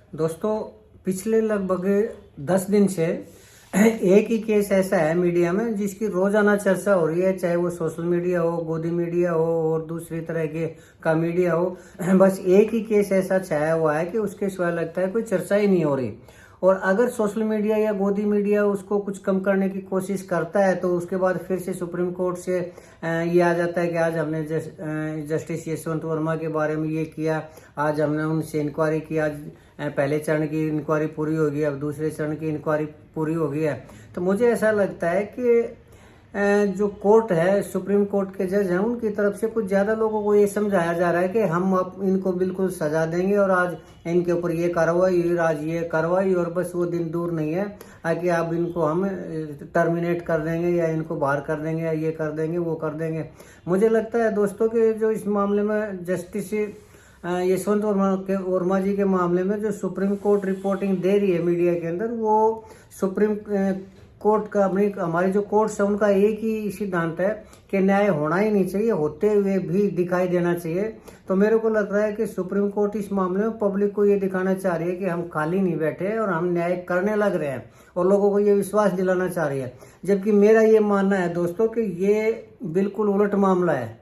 दोस्तों, पिछले लगभग 10 दिन से एक ही केस ऐसा है मीडिया में जिसकी रोजाना चर्चा हो रही है, चाहे वो सोशल मीडिया हो, गोदी मीडिया हो और दूसरी तरह के का मीडिया हो। बस एक ही केस ऐसा छाया हुआ है कि उसके सिवाय लगता है कोई चर्चा ही नहीं हो रही। और अगर सोशल मीडिया या गोदी मीडिया उसको कुछ कम करने की कोशिश करता है तो उसके बाद फिर से सुप्रीम कोर्ट से ये आ जाता है कि आज हमने जस्टिस यशवंत वर्मा के बारे में ये किया, आज हमने उनसे इंक्वायरी की, आज पहले चरण की इंक्वायरी पूरी होगी, अब दूसरे चरण की इंक्वायरी पूरी हो गई है। तो मुझे ऐसा लगता है कि जो कोर्ट है, सुप्रीम कोर्ट के जज हैं, उनकी तरफ से कुछ ज़्यादा लोगों को ये समझाया जा रहा है कि हम अब इनको बिल्कुल सजा देंगे और आज इनके ऊपर ये कार्रवाई, आज ये कार्रवाई, और बस वो दिन दूर नहीं है कि अब इनको हम टर्मिनेट कर देंगे या इनको बाहर कर देंगे या ये कर देंगे वो कर देंगे। मुझे लगता है दोस्तों कि जो इस मामले में जस्टिस यशवंत वर्मा जी के मामले में जो सुप्रीम कोर्ट रिपोर्टिंग दे रही है मीडिया के अंदर, वो सुप्रीम कोर्ट का हमारी जो कोर्ट्स है उनका एक ही सिद्धांत है कि न्याय होना ही नहीं चाहिए, होते हुए भी दिखाई देना चाहिए। तो मेरे को लग रहा है कि सुप्रीम कोर्ट इस मामले में पब्लिक को ये दिखाना चाह रही है कि हम खाली नहीं बैठे और हम न्याय करने लग रहे हैं, और लोगों को ये विश्वास दिलाना चाह रही है। जबकि मेरा ये मानना है दोस्तों कि ये बिल्कुल उलट मामला है।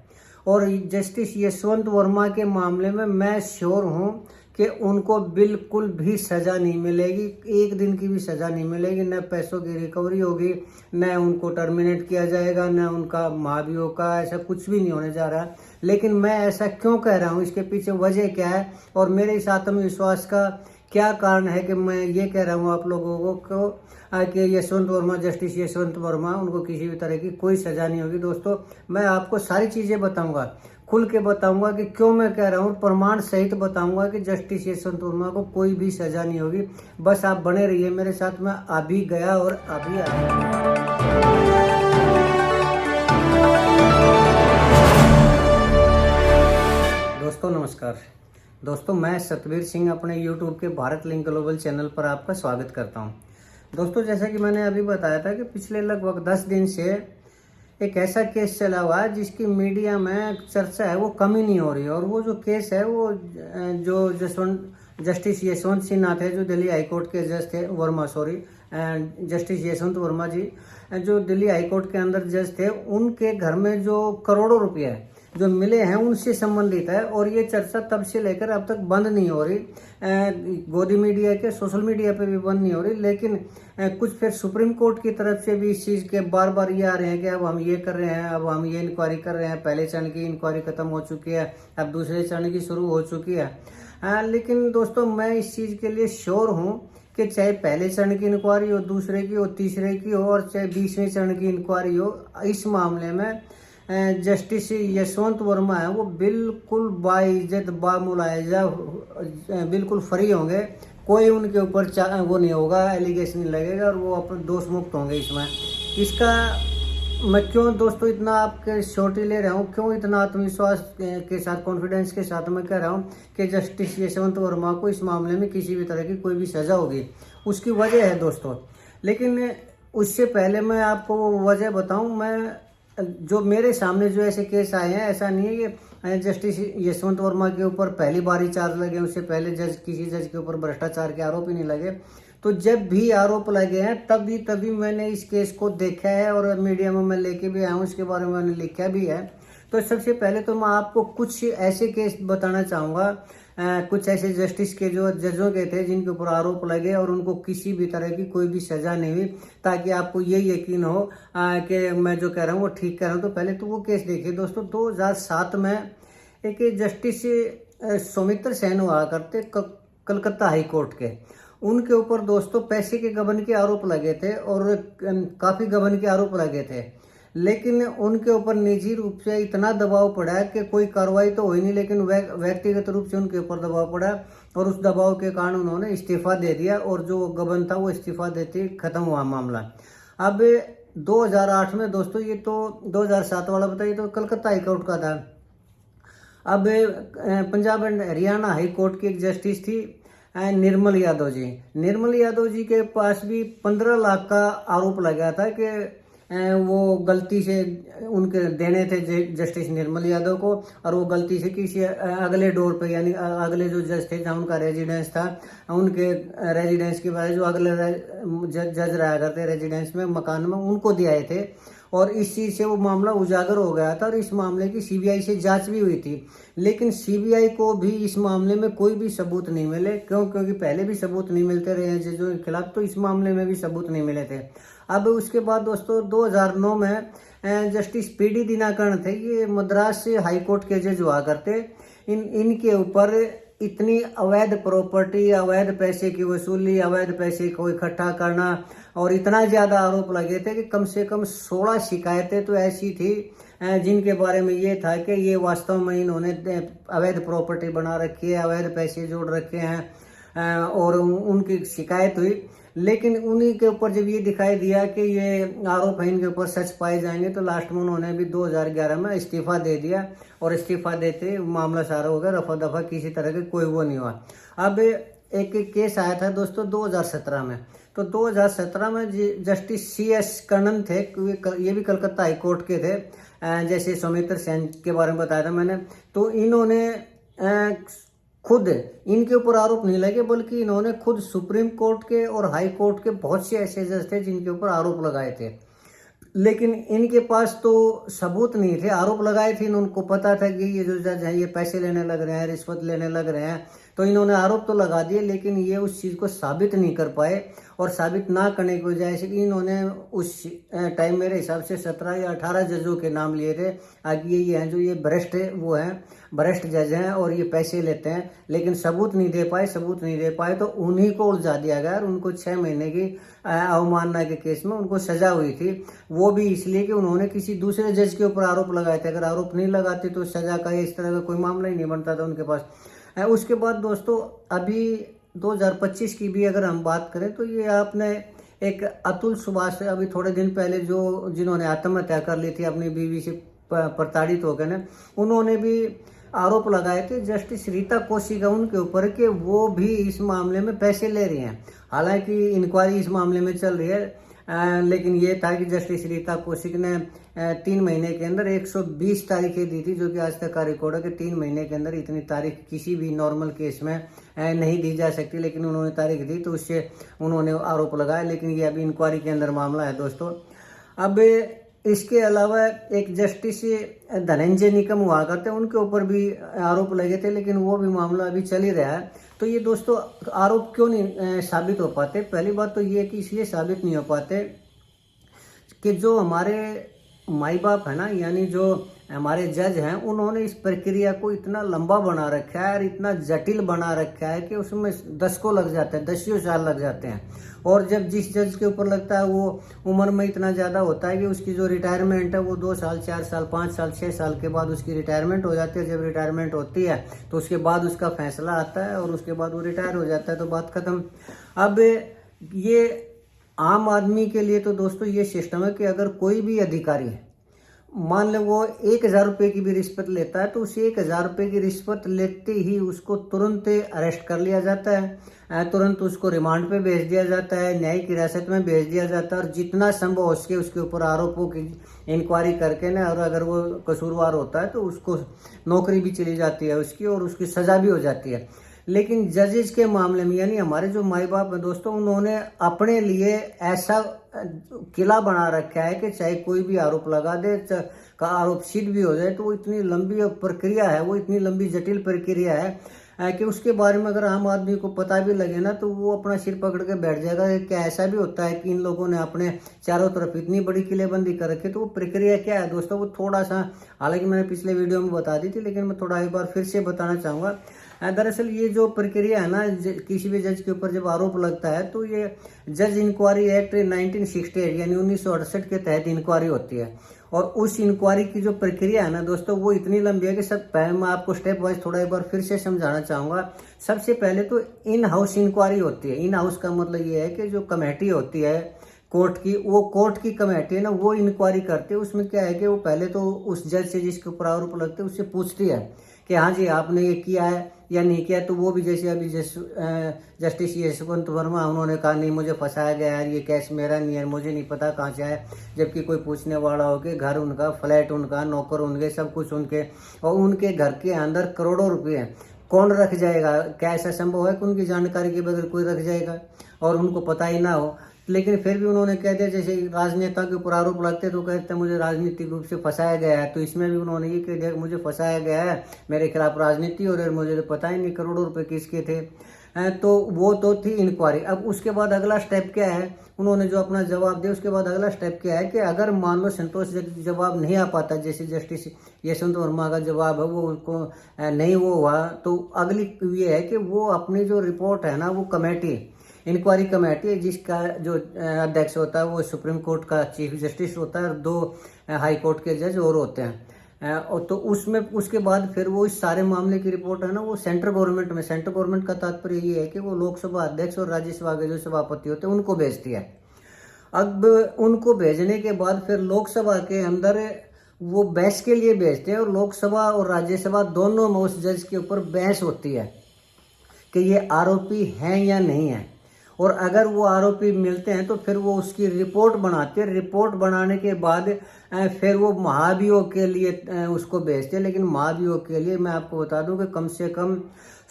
और जस्टिस यशवंत वर्मा के मामले में मैं श्योर हूं कि उनको बिल्कुल भी सजा नहीं मिलेगी, एक दिन की भी सजा नहीं मिलेगी, न पैसों की रिकवरी होगी, न उनको टर्मिनेट किया जाएगा, न उनका महाभियोग का, ऐसा कुछ भी नहीं होने जा रहा। लेकिन मैं ऐसा क्यों कह रहा हूँ, इसके पीछे वजह क्या है और मेरे इस आत्मविश्वास का क्या कारण है कि मैं ये कह रहा हूँ आप लोगों को कि यशवंत वर्मा, जस्टिस यशवंत वर्मा, उनको किसी भी तरह की कोई सजा नहीं होगी। दोस्तों, मैं आपको सारी चीज़ें बताऊंगा, खुल के बताऊंगा कि क्यों मैं कह रहा हूँ, प्रमाण सहित बताऊंगा कि जस्टिस यशवंत वर्मा को कोई भी सजा नहीं होगी। बस आप बने रहिए मेरे साथ, मैं अभी गया और अभी आया। दोस्तों नमस्कार। दोस्तों, मैं सतबीर सिंह अपने YouTube के भारत लिंक ग्लोबल चैनल पर आपका स्वागत करता हूं। दोस्तों, जैसा कि मैंने अभी बताया था कि पिछले लगभग 10 दिन से एक ऐसा केस चला हुआ है जिसकी मीडिया में चर्चा है वो कम ही नहीं हो रही। और वो जो केस है वो जो जस्टिस यशवंत सिंह नाथ है, जो दिल्ली हाईकोर्ट के जज थे, जस्टिस यशवंत वर्मा जी जो दिल्ली हाईकोर्ट के अंदर जज थे, उनके घर में जो करोड़ों रुपये जो मिले हैं उनसे संबंधित है। और ये चर्चा तब से लेकर अब तक बंद नहीं हो रही, गोदी मीडिया के, सोशल मीडिया पे भी बंद नहीं हो रही। लेकिन कुछ फिर सुप्रीम कोर्ट की तरफ से भी इस चीज़ के बार बार ये आ रहे हैं कि अब हम ये कर रहे हैं, अब हम ये इंक्वायरी कर रहे हैं, पहले चरण की इंक्वायरी खत्म हो चुकी है, अब दूसरे चरण की शुरू हो चुकी है। लेकिन दोस्तों, मैं इस चीज़ के लिए श्योर हूँ कि चाहे पहले चरण की इंक्वायरी हो, दूसरे की हो, तीसरे की हो, और चाहे 20वें चरण की इंक्वायरी हो, इस मामले में जस्टिस यशवंत वर्मा है वो बिल्कुल बाइज्जत, बामुलायजा, बिल्कुल फ्री होंगे। कोई उनके ऊपर वो नहीं होगा, एलिगेशन नहीं लगेगा, और वो अपने दोष मुक्त होंगे। इसमें इसका मैं क्यों दोस्तों इतना आपके श्योरिटी ले रहा हूँ, क्यों इतना आत्मविश्वास के साथ, कॉन्फिडेंस के साथ मैं कह रहा हूँ कि जस्टिस यशवंत वर्मा को इस मामले में किसी भी तरह की कोई भी सजा होगी, उसकी वजह है दोस्तों। लेकिन उससे पहले मैं आपको वो वजह बताऊँ। मैं जो मेरे सामने जो ऐसे केस आए हैं, ऐसा नहीं है कि जस्टिस यशवंत वर्मा के ऊपर पहली बार ही चार्ज लगे, उससे पहले किसी जज के ऊपर भ्रष्टाचार के आरोप ही नहीं लगे। तो जब भी आरोप लगे हैं तभी मैंने इस केस को देखा है और मीडिया में मैं लेके भी आया हूँ, इसके बारे में मैंने लिखा भी है। तो सबसे पहले तो मैं आपको कुछ ऐसे केस बताना चाहूँगा, कुछ ऐसे जस्टिस के जो जजों के थे जिनके ऊपर आरोप लगे और उनको किसी भी तरह की कोई भी सजा नहीं हुई, ताकि आपको ये यकीन हो कि मैं जो कह रहा हूँ वो ठीक कह रहा हूँ। तो पहले तो वो केस देखिए दोस्तों। 2007 में एक जस्टिस सौमित्र सेन हुआ करते कलकत्ता हाई कोर्ट के, उनके ऊपर दोस्तों पैसे के गबन के आरोप लगे थे और काफ़ी गबन के आरोप लगे थे। लेकिन उनके ऊपर निजी रूप से इतना दबाव पड़ा है कि कोई कार्रवाई तो हुई नहीं, लेकिन व्यक्तिगत रूप से उनके ऊपर दबाव पड़ा और उस दबाव के कारण उन्होंने इस्तीफा दे दिया और जो गबन था वो इस्तीफा देते खत्म हुआ मामला। अब 2008 में दोस्तों, ये तो 2007 वाला बताइए तो कलकत्ता हाई कोर्ट का था। अब Punjab and Haryana high court की एक जस्टिस थी निर्मल यादव जी। निर्मल यादव जी के पास भी 15 लाख का आरोप लगा था कि वो गलती से उनके देने थे जस्टिस निर्मल यादव को, और वो गलती से किसी अगले डोर पे यानी अगले जो जज थे जहाँ उनका रेजिडेंस था, उनके रेजिडेंस के बारे जो अगले जज रहा करते रेजिडेंस में मकान में, उनको दिए थे। और इस चीज़ से वो मामला उजागर हो गया था और इस मामले की सीबीआई से जांच भी हुई थी, लेकिन सीबीआई को भी इस मामले में कोई भी सबूत नहीं मिले। क्योंकि पहले भी सबूत नहीं मिलते रहे हैं जजों के खिलाफ, तो इस मामले में भी सबूत नहीं मिले थे। अब उसके बाद दोस्तों 2009 में जस्टिस पीडी दिनाकरण थे, ये मद्रास हाई कोर्ट के जज हुआ करते। इनके ऊपर इतनी अवैध प्रॉपर्टी, अवैध पैसे की वसूली, अवैध पैसे को इकट्ठा करना और इतना ज़्यादा आरोप लगे थे कि कम से कम 16 शिकायतें तो ऐसी थी जिनके बारे में ये था कि ये वास्तव में इन्होंने अवैध प्रॉपर्टी बना रखी है, अवैध पैसे जोड़ रखे हैं, और उनकी शिकायत हुई। लेकिन उन्हीं के ऊपर जब ये दिखाई दिया कि ये आरोप है, इनके ऊपर सच पाए जाएंगे, तो लास्ट में उन्होंने भी 2011 में इस्तीफा दे दिया, और इस्तीफा देते मामला सारा हो गया, रफा दफा, किसी तरह के कोई वो नहीं हुआ। अब एक केस आया था दोस्तों 2017 में, तो 2017 में जस्टिस CS कर्णन थे, ये भी कलकत्ता हाई कोर्ट के थे, जैसे सौमित्र सेन के बारे में बताया था मैंने। तो इन्होंने खुद इनके ऊपर आरोप नहीं लगे, बल्कि इन्होंने खुद सुप्रीम कोर्ट के और हाई कोर्ट के बहुत से ऐसे जज थे जिनके ऊपर आरोप लगाए थे, लेकिन इनके पास तो सबूत नहीं थे। आरोप लगाए थे, उनको पता था कि ये जो जज हैं ये पैसे लेने लग रहे हैं, रिश्वत लेने लग रहे हैं, तो इन्होंने आरोप तो लगा दिए, लेकिन ये उस चीज़ को साबित नहीं कर पाए। और साबित ना करने की वजह से इन्होंने उस टाइम मेरे हिसाब से 17 या 18 जजों के नाम लिए थे, आगे ये हैं जो ये भ्रष्ट वो हैं, भ्रष्ट जज हैं और ये पैसे लेते हैं, लेकिन सबूत नहीं दे पाए, तो उन्हीं को उलझा दिया गया और उनको 6 महीने की अवमानना के केस में उनको सजा हुई थी। वो भी इसलिए कि उन्होंने किसी दूसरे जज के ऊपर आरोप लगाए थे। अगर आरोप नहीं लगाते तो सजा का इस तरह का कोई मामला ही नहीं बनता था उनके पास। उसके बाद दोस्तों अभी 2025 की भी अगर हम बात करें, तो ये आपने एक अतुल सुभाष अभी थोड़े दिन पहले जिन्होंने आत्महत्या कर ली थी अपनी बीवी से प्रताड़ित होकर ने, उन्होंने भी आरोप लगाए थे जस्टिस रीता कौशिक उनके ऊपर कि वो भी इस मामले में पैसे ले रही हैं। हालांकि इंक्वायरी इस मामले में चल रही है, लेकिन ये था कि जस्टिस रीता कौशिक ने 3 महीने के अंदर 120 तारीखें दी थी, जो कि आज तक का रिकॉर्ड है कि 3 महीने के अंदर इतनी तारीख किसी भी नॉर्मल केस में नहीं दी जा सकती, लेकिन उन्होंने तारीख दी, तो उससे उन्होंने आरोप लगाया। लेकिन ये अभी इंक्वायरी के अंदर मामला है दोस्तों। अब इसके अलावा एक जस्टिस धनंजय निकम हुआ करते, उनके ऊपर भी आरोप लगे थे, लेकिन वो भी मामला अभी चल ही रहा है। तो ये दोस्तों आरोप क्यों नहीं साबित हो पाते? पहली बात तो ये कि इसलिए साबित नहीं हो पाते कि जो हमारे माई बाप है ना, यानी जो हमारे जज हैं, उन्होंने इस प्रक्रिया को इतना लंबा बना रखा है और इतना जटिल बना रखा है कि उसमें दशकों लग जाते हैं, 10 साल लग जाते हैं। और जब जिस जज के ऊपर लगता है वो उम्र में इतना ज़्यादा होता है कि उसकी जो रिटायरमेंट है वो 2 साल, 4 साल, 5 साल, 6 साल के बाद उसकी रिटायरमेंट हो जाती है। जब रिटायरमेंट होती है तो उसके बाद उसका फैसला आता है और उसके बाद वो रिटायर हो जाता है, तो बात खत्म। अब ये आम आदमी के लिए तो दोस्तों ये सिस्टम है कि अगर कोई भी अधिकारी मान लो वो 1,000 रुपये की भी रिश्वत लेता है, तो उस 1,000 रुपये की रिश्वत लेते ही उसको तुरंत अरेस्ट कर लिया जाता है, तुरंत उसको रिमांड पे भेज दिया जाता है, न्यायिक हिरासत में भेज दिया जाता है, और जितना संभव हो सके उसके ऊपर आरोपों की इंक्वायरी करके ना, और अगर वो कसूरवार होता है तो उसको नौकरी भी चली जाती है उसकी, और उसकी सजा भी हो जाती है। लेकिन जजेस के मामले में, यानी हमारे जो माई बाप हैं दोस्तों, उन्होंने अपने लिए ऐसा किला बना रखा है कि चाहे कोई भी आरोप लगा दे, का आरोप सिद्ध भी हो जाए, तो वो इतनी लंबी प्रक्रिया है, वो इतनी लंबी जटिल प्रक्रिया है कि उसके बारे में अगर आम आदमी को पता भी लगे ना, तो वो अपना सिर पकड़ के बैठ जाएगा कि क्या ऐसा भी होता है कि इन लोगों ने अपने चारों तरफ इतनी बड़ी किलेबंदी कर रखी। तो वो प्रक्रिया क्या है दोस्तों, वो थोड़ा सा, हालांकि मैंने पिछले वीडियो में बता दी थी, लेकिन मैं थोड़ा एक बार फिर से बताना चाहूँगा। दरअसल ये जो प्रक्रिया है ना, किसी भी जज के ऊपर जब आरोप लगता है, तो ये जज इंक्वायरी एक्ट 1968 यानी 1968 के तहत इंक्वायरी होती है। और उस इंक्वायरी की जो प्रक्रिया है ना दोस्तों, वो इतनी लंबी है कि सब पहले मैं आपको स्टेप वाइज थोड़ा एक बार फिर से समझाना चाहूँगा। सबसे पहले तो इन हाउस इंक्वायरी होती है। इन हाउस का मतलब ये है कि जो कमेटी होती है कोर्ट की, वो कोर्ट की कमेटी है ना, वो इंक्वायरी करती है। उसमें क्या है कि वो पहले तो उस जज से जिसके ऊपर आरोप लगते हैं उससे पूछती है कि हाँ जी आपने ये किया है, या नहीं किया, तो वो भी जैसे अभी जस्टिस यशवंत वर्मा उन्होंने कहा नहीं मुझे फंसाया गया है, ये कैश मेरा नहीं है, मुझे नहीं पता कहाँ से आया, जबकि कोई पूछने वाला हो कि घर उनका, फ्लैट उनका, नौकर उनके, सब कुछ उनके, और उनके घर के अंदर करोड़ों रुपये हैं। कौन रख जाएगा? क्या ऐसा संभव है कि उनकी जानकारी के बगैर कोई रख जाएगा और उनको पता ही ना हो? लेकिन फिर भी उन्होंने कह दिया, जैसे राजनेता के ऊपर आरोप लगते तो कहते हैं मुझे राजनीतिक रूप से फंसाया गया है, तो इसमें भी उन्होंने ये कह दिया कि मुझे फंसाया गया है, मेरे खिलाफ राजनीति हो रही है, मुझे तो पता ही नहीं करोड़ों रुपए किसके थे। तो वो तो थी इंक्वायरी। अब उसके बाद अगला स्टेप क्या है, उन्होंने जो अपना जवाब दिया उसके बाद अगला स्टेप क्या है कि अगर मान लो संतोषजनक जवाब नहीं आ पाता, जैसे जस्टिस यशवंत वर्मा का जवाब है वो उनको नहीं वो हुआ, तो अगली ये है कि वो अपनी जो रिपोर्ट है ना, वो कमेटी, इंक्वायरी कमेटी जिसका जो अध्यक्ष होता है वो सुप्रीम कोर्ट का चीफ जस्टिस होता है और 2 हाई कोर्ट के जज और होते हैं, और तो उसमें उसके बाद फिर वो इस सारे मामले की रिपोर्ट है ना वो सेंट्रल गवर्नमेंट में, सेंट्रल गवर्नमेंट का तात्पर्य ये है कि वो लोकसभा अध्यक्ष और राज्यसभा के जो सभापति होते हैं उनको भेजती है। अब उनको भेजने के बाद फिर लोकसभा के अंदर वो बहस के लिए भेजते हैं और लोकसभा और राज्यसभा दोनों में उस जज के ऊपर बहस होती है कि ये आरोपी हैं या नहीं है, और अगर वो आरोपी मिलते हैं तो फिर वो उसकी रिपोर्ट बनाते हैं। रिपोर्ट बनाने के बाद फिर वो महाभियोग के लिए उसको भेजते हैं। लेकिन महाभियोग के लिए मैं आपको बता दूं कि कम से कम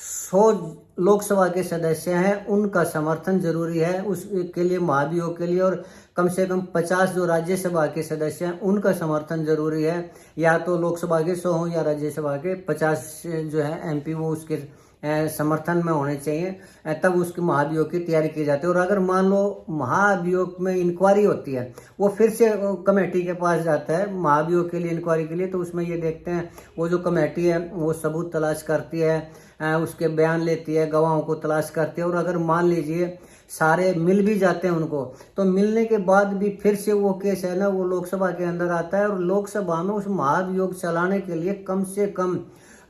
100 लोकसभा के सदस्य हैं, उनका समर्थन जरूरी है उसके लिए, महाभियोग के लिए, और कम से कम 50 जो राज्यसभा के सदस्य हैं उनका समर्थन जरूरी है। या तो लोकसभा के 100 हों या राज्यसभा के 50 जो है एमपी वो उसके समर्थन में होने चाहिए, तब उसके महाभियोग की तैयारी की जाती है। और अगर मान लो महाभियोग में इंक्वायरी होती है, वो फिर से कमेटी के पास जाता है महाभियोग के लिए, इंक्वायरी के लिए, तो उसमें ये देखते हैं वो जो कमेटी है वो सबूत तलाश करती है, उसके बयान लेती है, गवाहों को तलाश करती है, और अगर मान लीजिए सारे मिल भी जाते हैं उनको, तो मिलने के बाद भी फिर से वो केस है ना वो लोकसभा के अंदर आता है, और लोकसभा में उस महाभियोग चलाने के लिए कम से कम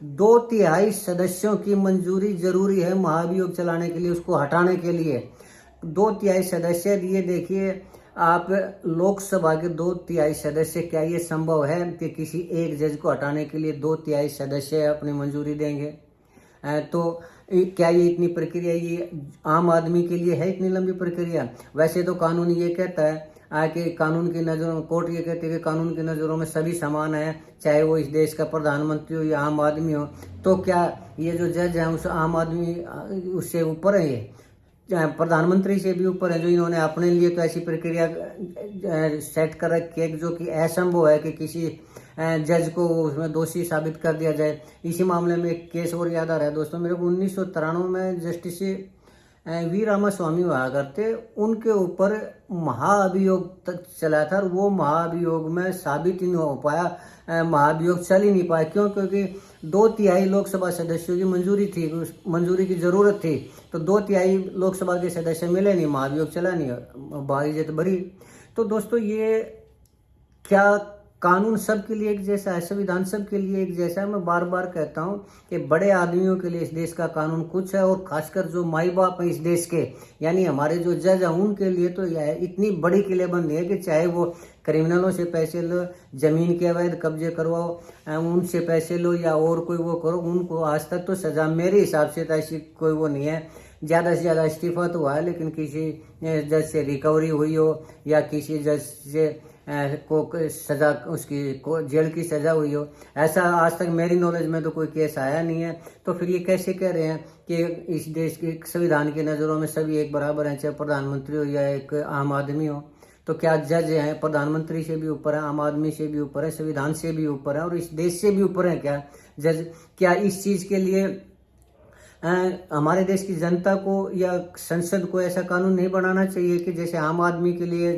2/3 सदस्यों की मंजूरी जरूरी है। महाभियोग चलाने के लिए, उसको हटाने के लिए 2/3 सदस्य। ये देखिए आप, लोकसभा के 2/3 सदस्य, क्या ये संभव है कि किसी एक जज को हटाने के लिए 2/3 सदस्य अपनी मंजूरी देंगे? तो क्या ये इतनी प्रक्रिया ये आम आदमी के लिए है, इतनी लंबी प्रक्रिया? वैसे तो कानून ये कहता है कि कानून की नज़रों, कोर्ट ये कहती है कि कानून की नज़रों में सभी समान है, चाहे वो इस देश का प्रधानमंत्री हो या आम आदमी हो। तो क्या ये जो जज है उस आम आदमी उससे ऊपर है? ये प्रधानमंत्री से भी ऊपर है, जो इन्होंने अपने लिए तो ऐसी प्रक्रिया सेट कर रखी है जो कि असंभव है कि किसी जज को उसमें दोषी साबित कर दिया जाए। इसी मामले में एक केस और याद आ रहा है दोस्तों मेरे को, 1993 में जस्टिस वी रामास्वामी हुआ करते, उनके ऊपर महाभियोग तक चला था और वो महाभियोग में साबित ही नहीं हो पाया, महाभियोग चल ही नहीं पाया। क्यों? क्योंकि 2/3 लोकसभा सदस्यों की मंजूरी थी, उस मंजूरी की जरूरत थी, तो 2/3 लोकसभा के सदस्य मिले नहीं, महाभियोग चला नहीं, बाइज्जत बरी। तो दोस्तों ये क्या कानून सबके लिए एक जैसा है? संविधान सबके लिए एक जैसा है? मैं बार बार कहता हूं कि बड़े आदमियों के लिए इस देश का कानून कुछ है, और खासकर जो माई बाप है इस देश के, यानी हमारे जो जज हैं, उनके लिए तो यह इतनी बड़ी किलेबंदी है कि चाहे वो क्रिमिनलों से पैसे लो, जमीन के अवैध कब्जे करवाओ, उनसे पैसे लो या और कोई वो करो, उनको आज तक तो सजा मेरे हिसाब से तो ऐसी कोई वो नहीं है। ज़्यादा से ज़्यादा इस्तीफा तो हुआ है, लेकिन किसी जज से रिकवरी हुई हो या किसी जज से को सजा, उसकी को जेल की सजा हुई हो, ऐसा आज तक मेरी नॉलेज में तो कोई केस आया नहीं है। तो फिर ये कैसे कह रहे हैं कि इस देश के संविधान की नज़रों में सभी एक बराबर हैं, चाहे प्रधानमंत्री हो या एक आम आदमी हो? तो क्या जज हैं प्रधानमंत्री से भी ऊपर है, आम आदमी से भी ऊपर है, संविधान से भी ऊपर है और इस देश से भी ऊपर है क्या जज? क्या इस चीज़ के लिए हमारे देश की जनता को या संसद को ऐसा कानून नहीं बनाना चाहिए कि जैसे आम आदमी के लिए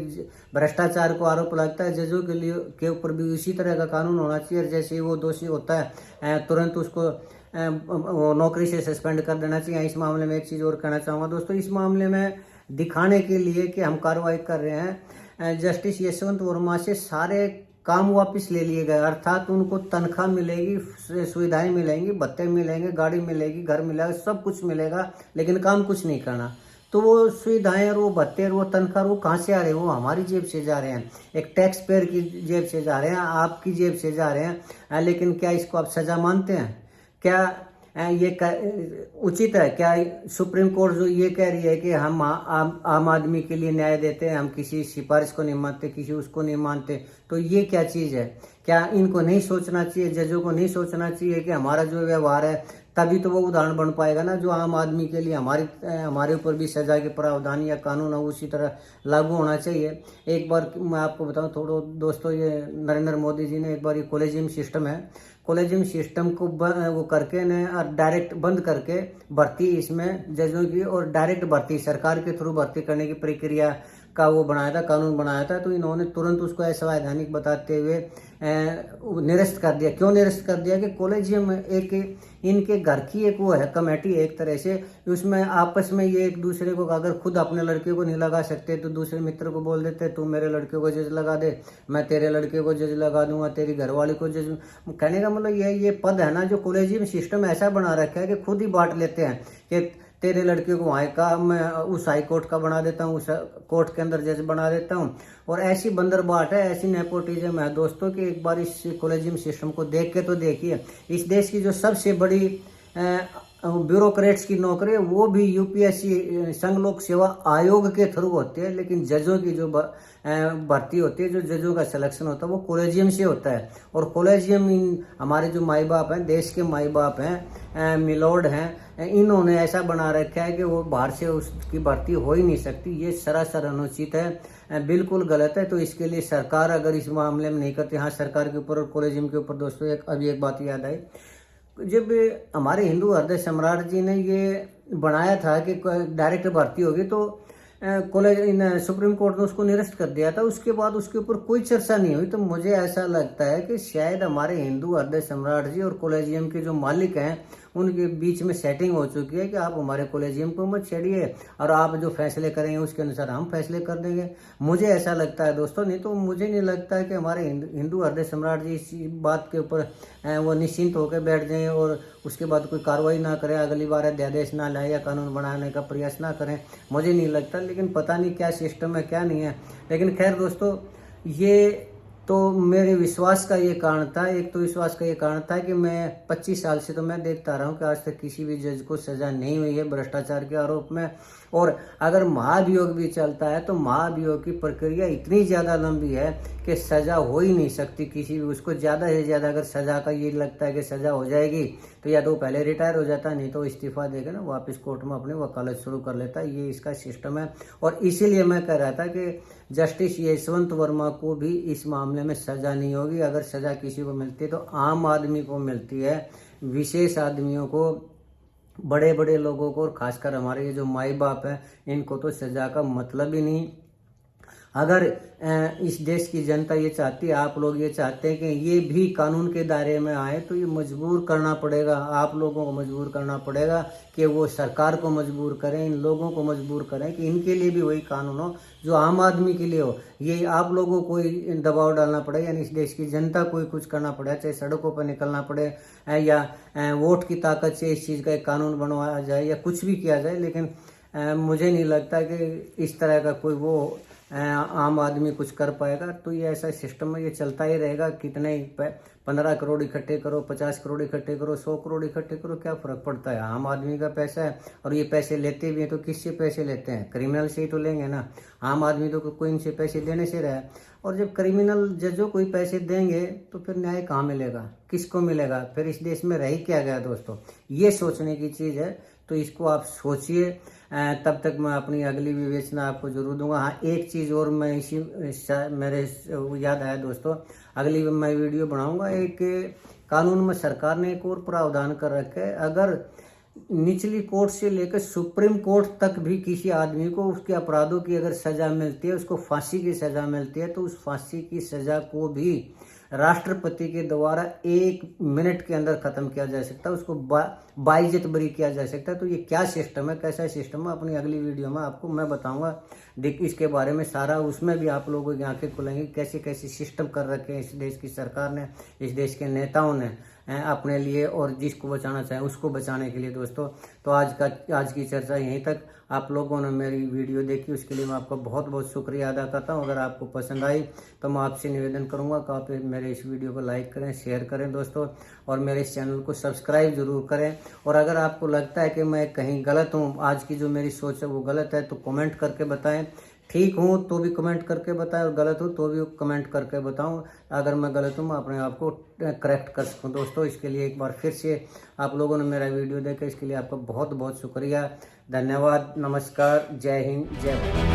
भ्रष्टाचार को आरोप लगता है, जजों के लिए के ऊपर भी उसी तरह का कानून होना चाहिए? और जैसे वो दोषी होता है तुरंत उसको नौकरी से सस्पेंड कर देना चाहिए। इस मामले में एक चीज़ और कहना चाहूँगा दोस्तों, इस मामले में दिखाने के लिए कि हम कार्रवाई कर रहे हैं, जस्टिस यशवंत वर्मा से सारे काम वापस ले लिए गए, अर्थात उनको तनख्वाह मिलेगी, सुविधाएं मिलेंगी, भत्ते मिलेंगे, गाड़ी मिलेगी, घर मिलेगा, सब कुछ मिलेगा, लेकिन काम कुछ नहीं करना। तो वो सुविधाएं और वो भत्ते और वो तनख्वाह वो कहाँ से आ रहे हैं? वो हमारी जेब से जा रहे हैं, एक टैक्स पेयर की जेब से जा रहे हैं, आपकी जेब से जा रहे हैं। लेकिन क्या इसको आप सजा मानते हैं? क्या उचित है क्या? सुप्रीम कोर्ट जो ये कह रही है कि हम आम आदमी के लिए न्याय देते हैं, हम किसी सिफारिश को नहीं मानते, किसी उसको नहीं मानते, तो ये क्या चीज़ है? क्या इनको नहीं सोचना चाहिए, जजों को नहीं सोचना चाहिए कि हमारा जो व्यवहार है तभी तो वो उदाहरण बन पाएगा ना, जो आम आदमी के लिए हमारे ऊपर भी सजा के प्रावधान या कानून है उसी तरह लागू होना चाहिए। एक बार मैं आपको बताऊं थोड़ा दोस्तों, ये नरेंद्र मोदी जी ने एक बार ये कॉलेजियम सिस्टम है, कॉलेजियम सिस्टम को वो करके न डायरेक्ट बंद करके भर्ती इसमें जजों की और डायरेक्ट भर्ती सरकार के थ्रू भर्ती करने की प्रक्रिया का वो बनाया था, कानून बनाया था। तो इन्होंने तुरंत उसको असंवैधानिक बताते हुए निरस्त कर दिया। क्यों निरस्त कर दिया? कि कॉलेजियम एक इनके घर की एक वो है कमेटी है एक तरह से, उसमें आपस में ये एक दूसरे को अगर खुद अपने लड़के को नहीं लगा सकते तो दूसरे मित्र को बोल देते तू मेरे लड़के को जज लगा दे, मैं तेरे लड़के को जज लगा दूंगा, तेरी घरवाली को जज। कहने का मतलब ये पद है ना, जो कॉलेजियम सिस्टम ऐसा बना रखा है कि खुद ही बांट लेते हैं कि तेरे लड़के को वहाँ का मैं उस हाई कोर्ट का बना देता हूँ, उस कोर्ट के अंदर जज बना देता हूँ। और ऐसी बंदरबाट है, ऐसी नेपोटिज्म है दोस्तों कि एक बार इस कॉलेजियम सिस्टम को देख के तो देखिए। इस देश की जो सबसे बड़ी ब्यूरोक्रेट्स की नौकरी है वो भी यूपीएससी संघ लोक सेवा आयोग के थ्रू होती है, लेकिन जजों की जो भर्ती होती है, जो जजों का सिलेक्शन होता है वो कॉलेजियम से होता है। और कॉलेजियम हमारे जो माई बाप हैं, देश के माई बाप हैं, मिलोड हैं, इन्होंने ऐसा बना रखा है कि वो बाहर से उसकी भर्ती हो ही नहीं सकती। ये सरासर अनुचित है, बिल्कुल गलत है। तो इसके लिए सरकार अगर इस मामले में नहीं करती, हाँ सरकार के ऊपर और कॉलेजियम के ऊपर दोस्तों अभी एक बात याद आई, जब हमारे हिंदू हृदय सम्राट जी ने ये बनाया था कि डायरेक्ट भर्ती होगी तो कॉलेज सुप्रीम कोर्ट ने उसको निरस्त कर दिया था। उसके बाद उसके ऊपर कोई चर्चा नहीं हुई। तो मुझे ऐसा लगता है कि शायद हमारे हिंदू हृदय सम्राट जी और कॉलेजियम के जो मालिक हैं उनके बीच में सेटिंग हो चुकी है कि आप हमारे कॉलेजियम को मत छेड़िए और आप जो फैसले करेंगे उसके अनुसार हम फैसले कर देंगे। मुझे ऐसा लगता है दोस्तों, नहीं तो मुझे नहीं लगता है कि हमारे हिंदू हृदय सम्राट जी इस बात के ऊपर वो निश्चिंत होकर बैठ जाएं और उसके बाद कोई कार्रवाई ना करें, अगली बार अध्यादेश ना लाए या कानून बनाने का प्रयास ना करें। मुझे नहीं लगता, लेकिन पता नहीं क्या सिस्टम है क्या नहीं है। लेकिन खैर दोस्तों, ये तो मेरे विश्वास का ये कारण था, एक तो विश्वास का ये कारण था कि मैं 25 साल से तो मैं देखता रहा हूँ कि आज तक किसी भी जज को सजा नहीं हुई है भ्रष्टाचार के आरोप में। और अगर महाभियोग भी चलता है तो महाभियोग की प्रक्रिया इतनी ज़्यादा लंबी है कि सजा हो ही नहीं सकती किसी भी उसको। ज़्यादा से ज़्यादा अगर सजा का ये लगता है कि सजा हो जाएगी तो या तो पहले रिटायर हो जाता है, नहीं तो इस्तीफा देकर ना वापस कोर्ट में अपनी वकालत शुरू कर लेता है। ये इसका सिस्टम है। और इसीलिए मैं कह रहा था कि जस्टिस यशवंत वर्मा को भी इस मामले में सजा नहीं होगी। अगर सजा किसी को मिलती है तो आम आदमी को मिलती है, विशेष आदमियों को, बड़े बड़े लोगों को, और खासकर हमारे ये जो माई बाप हैं इनको तो सजा का मतलब ही नहीं। अगर इस देश की जनता ये चाहती है, आप लोग ये चाहते हैं कि ये भी कानून के दायरे में आए, तो ये मजबूर करना पड़ेगा, आप लोगों को मजबूर करना पड़ेगा कि वो सरकार को मजबूर करें, इन लोगों को मजबूर करें कि इनके लिए भी वही कानून हो जो आम आदमी के लिए हो। ये आप लोगों को दबाव डालना पड़े, यानी इस देश की जनता को ही कुछ करना पड़े, चाहे सड़कों पर निकलना पड़े या वोट की ताकत से इस चीज़ का एक कानून बनवाया जाए या कुछ भी किया जाए। लेकिन मुझे नहीं लगता कि इस तरह का कोई वो आम आदमी कुछ कर पाएगा। तो ये ऐसा सिस्टम है, ये चलता ही रहेगा। कितने 15 करोड़ इकट्ठे करो, 50 करोड़ इकट्ठे करो, 100 करोड़ इकट्ठे करो, क्या फर्क पड़ता है? आम आदमी का पैसा है और ये पैसे लेते भी हैं तो किससे पैसे लेते हैं? क्रिमिनल से ही तो लेंगे ना। आम आदमी तो कोई इनसे पैसे लेने से रहा है। और जब क्रिमिनल जजों को ही पैसे देंगे तो फिर न्याय कहाँ मिलेगा, किसको मिलेगा? फिर इस देश में रह ही क्या गया दोस्तों? ये सोचने की चीज़ है। तो इसको आप सोचिए। तब तक मैं अपनी अगली विवेचना आपको जरूर दूंगा। हाँ, एक चीज़ और मैं मेरे याद आया दोस्तों, अगली मैं वीडियो बनाऊंगा। एक कानून में सरकार ने एक और प्रावधान कर रखा है, अगर निचली कोर्ट से लेकर सुप्रीम कोर्ट तक भी किसी आदमी को उसके अपराधों की अगर सजा मिलती है, उसको फांसी की सजा मिलती है, तो उस फांसी की सजा को भी राष्ट्रपति के द्वारा 1 मिनट के अंदर खत्म किया जा सकता है, उसको बाइज्जत बरी किया जा सकता है। तो ये क्या सिस्टम है, कैसा सिस्टम है, अपनी अगली वीडियो में आपको मैं बताऊंगा। इसके बारे में सारा, उसमें भी आप लोगों की आंखें खुलेंगी कैसे कैसे सिस्टम कर रखे हैं इस देश की सरकार ने, इस देश के नेताओं ने। अपने लिए और जिसको बचाना चाहे उसको बचाने के लिए दोस्तों। तो आज की चर्चा यहीं तक। आप लोगों ने मेरी वीडियो देखी उसके लिए मैं आपका बहुत बहुत शुक्रिया अदा करता हूं। अगर आपको पसंद आई तो मैं आपसे निवेदन करूंगा कि आप मेरे इस वीडियो को लाइक करें, शेयर करें दोस्तों, और मेरे इस चैनल को सब्सक्राइब जरूर करें। और अगर आपको लगता है कि मैं कहीं गलत हूँ, आज की जो मेरी सोच है वो गलत है, तो कमेंट करके बताएं। ठीक हूँ तो भी कमेंट करके बताएं और गलत हूँ तो भी कमेंट करके बताऊं। अगर मैं गलत हूँ मैं अपने आप को करेक्ट कर सकूँ दोस्तों। इसके लिए एक बार फिर से आप लोगों ने मेरा वीडियो देखा, इसके लिए आपका बहुत बहुत शुक्रिया। धन्यवाद। नमस्कार। जय हिंद, जय भारत।